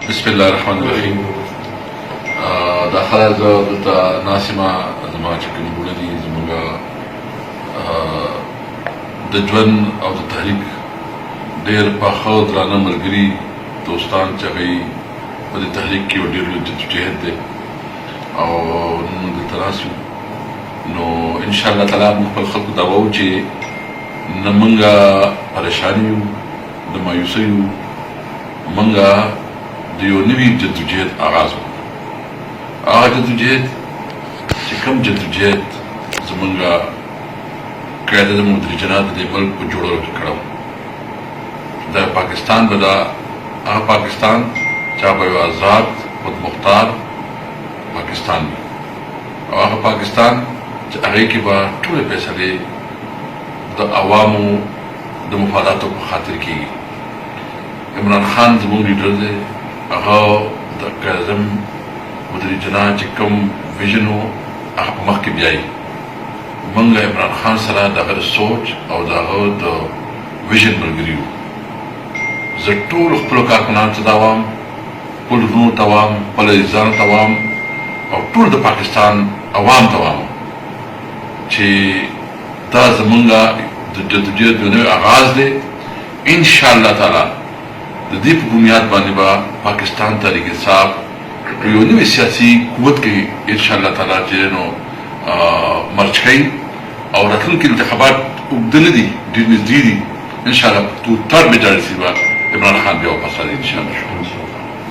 بسم الله الرحمن الرحیم. داخله زه دلته ناسمه زما چې کوم ګوڼه دي زموږ د ژوند او د تحریک ډېر پاخه درانه ملګري دوستان چې هغوی په دې تحریک کې یو ډېر لوی جدوجهد دی او نن موږ دلته ناست یو. نو انشاءالله تعالی موږ خپل خلکو ته وایو چې نه موږ پریشان یو نه مایوسه یو، موږ د یو نوي جدوجهد آغاز وکړو. هغه جدوجهد چې کوم جدوجهد زموږ قاعده د مدرجنات د ملک په جوړولو کې کړی و، د پاکستان به دا هغه پاکستان چې هغه یو آزاد خودمختار پاکستان وي او هغه پاکستان چې هغې کې به ټولې فیصلې د عوامو د مفاداتو په خاطر کېږي. عمران خان زموږ لیډر دی، هغه د قائد-اعظم مدرجنات چې کوم ویژن و هغه په مخ کې بیایي. موږ عمران خان سره د هغه د سوچ او د هغه د ویژن ملګري وو. زه ټولو خپلو کارکنانو ته دا وایم، خپلو وروڼو ته وایم، خپلو عزیزانو ته وایم او ټول د پاکستان عوام ته وایم چې دا زموږ د جدوجهد یو نوی آغاز دی. انشاءالله تعالی د دې په بنیاد باندې به پاکستان تحریک انصاف یو نوی سیاسي قوت کې انشاءالله تعالی چې نو مرچ کوي او راتلونکي انتخابات اوږده نه دي، ډېر نږدې دي. انشاءالله تر میجارټي به عمران خان بیا واپس راځي انشاءالله.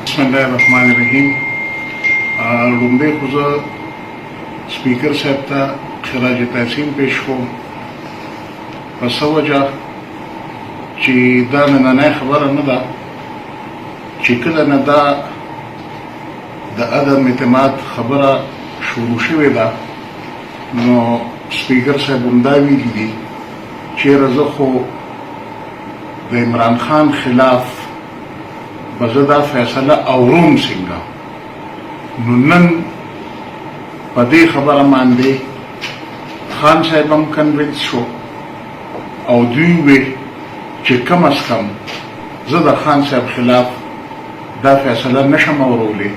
بسم الله الرحمن الرحیم. لومړی خو زه سپیکر صاحب ته خراج تحسین پیش کوم په څه وجه چې دا نننۍ خبره نه ده چې کله نه دا د عدم اعتماد خبره شروع شوې ده نو سپیکر صاحب همدا ویلي دي چېرې زه خو د عمران خان خلاف به زه دا فیصله اورم څنګه. نو نن په دې خبره باندې خان صاحب هم کنوینس شو او دوی وی چې کم از کم زه د خان صاحب خلاف دا فیصله نشم اورولی،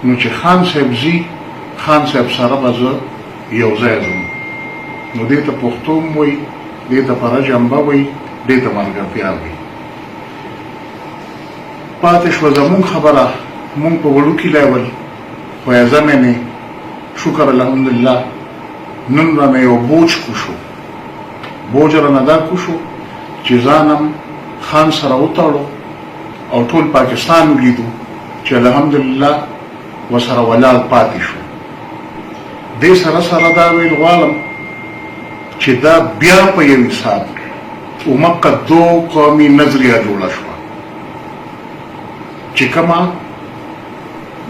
نو چې خان صاحب ځي خان صاحب سره به زه یو ځای ځم. نو دې ته پښتو هم وایي، دې ته پره جنبه وایي، دې ته ملګرتیا وایي. پاتې شوه زمونږ خبره مونږ په وړوکي لیول فیضه مې شکر الحمدلله نن رانه یو بوج کوشو، بوج رانه دا کوشو چې ځانم خان سره وتړو او ټول پاکستان ولیدو چې الحمدلله ورسره ولاړ پاتې شو. دې سره سره دا ویل غواړم چې دا بیا په یو حساب اومقه دو قومي نظریه جوړه شوه چې کومه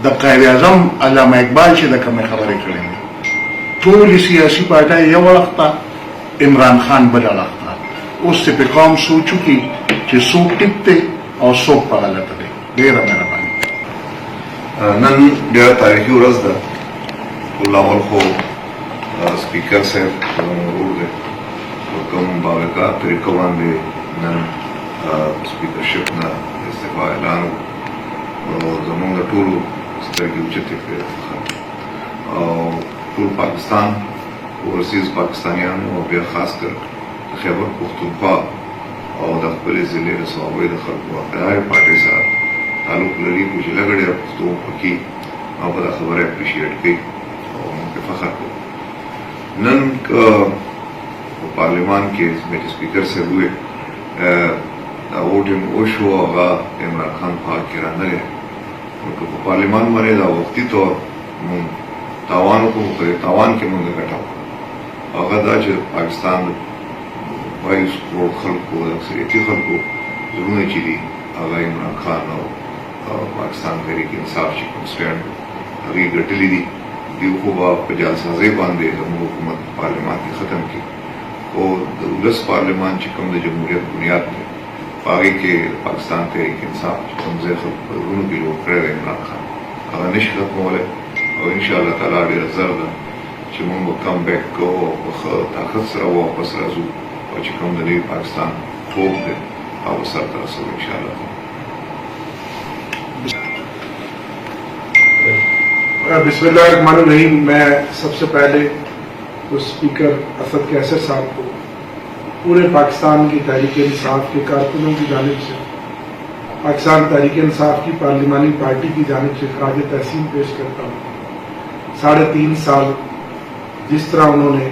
د قائد اعظم علامه اقبال چې د کومې خبرې کړې وې، ټولې سیاسي پارټۍ یو اړخ ته، عمران خان بل اړخ ته. اوس ته په قوم سوچو کې چې څوک ټیک دی او څوک په غلطه دی. ډېره مهرباني. نن ډېره تاریخي ورځ ده. ټول اول خو سپیکر صاحب ورور دی په کوم باوقار طریقه باندې نن سپیکرشپ نه استعفا اعلان او زموږ د ټولو سترګې اوچتې کړې او ټول پاکستان اورسیز پاکستانیانو او بیا خاص کر خیبر پختونخوا او د خپلې ضلعې د صوبې د خلکو د هرې پارټۍ سره تعلق لري چې لږ ډېره پښتو پکې او په دا خبره اپریشیټ کوي او موږ پرې فخر کوو. نن په پارلیمان کې چې سپیکر صاحب وویل دا ووټینګ وشو هغه عمران خان په حق کې رانغی، نو که په پارلیمان باندې دا وختي طور مونږ تاوان وکړو، په تاوان کې مونږ ګټه وکړو. هغه دا چې پاکستان 22 کروڑ خلکو د اکثریتي خلکو زړونه چې دي هغه عمران خان او پاکستان تحریک انصاف چې کوم سټینډ هغې ګټلي دي. دوی خو به په جعلسازۍ باندې زموږ حکومت پارلیمان کې ختم کړي، خو د ولس پارلیمان چې کوم د جمهوریت بنیاد دی په هغې کې پاکستان تحریک انصاف چې کوم ځای خلکو په زړونو کې جوړ کړی دی عمران خان هغه نشي ختمولی. او انشاءالله تعالی ډېره زر ده چې موږ به کم بیک کوو او په ښه طاقت سره واپس راځو او چې کوم د نوي پاکستان خوب دی هغه سرته رسوو انشاءالله. بسم اللہ الرحمن الرحیم. میں سب سے پہلے اسپیکر اسد کیسر صاحب کو پورے پاکستان کی تحریک انصاف کے کارکنوں کی جانب سے، پاکستان تحریک انصاف کی پارلیمانی پارٹی کی جانب سے خراج تحسین پیش کرتا ہوں. 3.5 سال جس طرح انہوں نے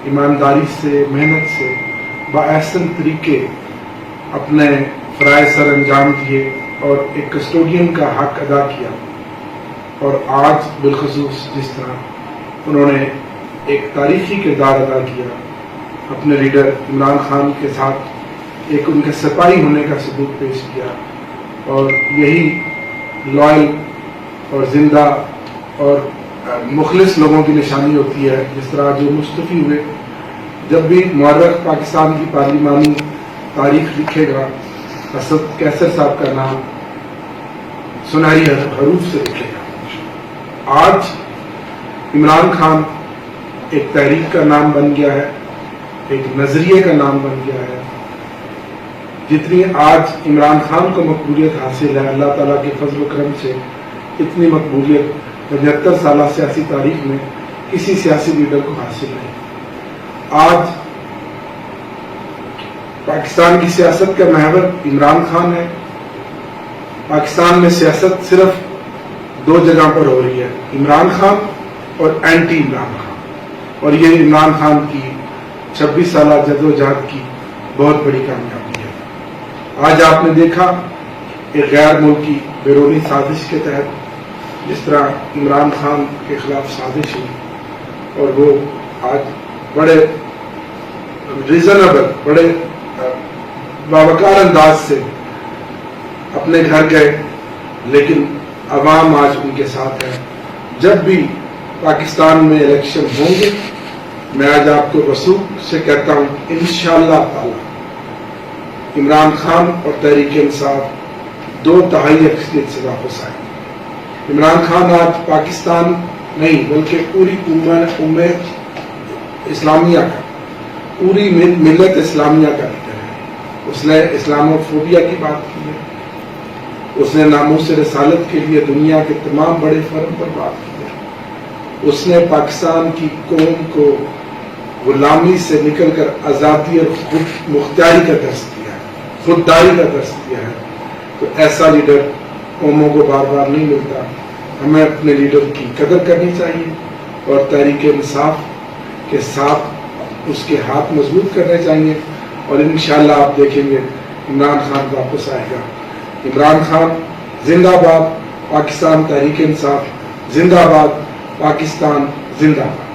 ایمانداری سے، محنت سے، باحسن طریقے اپنے فرائض سر انجام دیے اور ایک کسٹوڈین کا حق ادا کیا، اور آج بالخصوص جس طرح انہوں نے ایک تاریخی کردار ادا کیا، اپنے لیڈر عمران خان کے ساتھ ایک ان کے سپاہی ہونے کا ثبوت پیش کیا، اور یہی لائل اور زندہ اور مخلص لوگوں کی نشانی ہوتی ہے. جس طرح جو مستفی ہوئے، جب بھی مورخ پاکستان کی پارلیمانی تاریخ لکھے گا، اسد کیسر صاحب کا نام سنہری حروف سے لکھے گا. آج عمران خان ایک تحریک کا نام بن گیا ہے، ایک نظریے کا نام بن گیا ہے. جتنی آج عمران خان کو مقبولیت حاصل ہے، اللہ تعالیٰ کے فضل و کرم سے اتنی مقبولیت 75 سالہ سیاسی تاریخ میں کسی سیاسی لیڈر کو حاصل نہیں. آج پاکستان کی سیاست کا محور عمران خان ہے. پاکستان میں سیاست صرف 2 جگہ پر ہو رہی ہے، عمران خان اور اینٹی عمران خان، اور یہ عمران خان کی 26 سالہ جدوجہد کی بہت بڑی کامیابی ہے. آج آپ نے دیکھا ایک غیر ملکی بیرونی سازش کے تحت جس طرح عمران خان کے خلاف سازش ہوئی، اور وہ آج بڑے ریزنیبل، بڑے باوقار انداز سے اپنے گھر گئے، لیکن عوام آج ان کے ساتھ ہے. جب بھی پاکستان میں الیکشن ہوں گے، میں آج آپ کو رسوخ سے کہتا ہوں انشاءاللہ تعالی عمران خان اور تحریک انصاف 2/3 اکثریت سے واپس آئے. عمران خان آج پاکستان نہیں بلکہ پوری امت اسلامیہ کا، پوری ملت اسلامیہ کا لیڈر ہے. اس نے اسلاموفوبیا کی بات کی ہے، اس نے ناموس رسالت کے لیے دنیا کے تمام بڑے فرم پر بات کی ہے. اس نے پاکستان کی قوم کو غلامی سے نکل کر آزادی اور خود مختاری کا درس دیا ہے، خودداری کا درس دیا ہے. تو ایسا لیڈر قوموں کو بار بار نہیں ملتا. ہمیں اپنے لیڈر کی قدر کرنی چاہیے اور تحریک انصاف کے ساتھ اس کے ہاتھ مضبوط کرنے چاہیے، اور انشاءاللہ آپ دیکھیں گے عمران خان واپس آئے گا. عمران خان زندہ باد، پاکستان تحریک انصاف زندہ باد، پاکستان زندہ باد.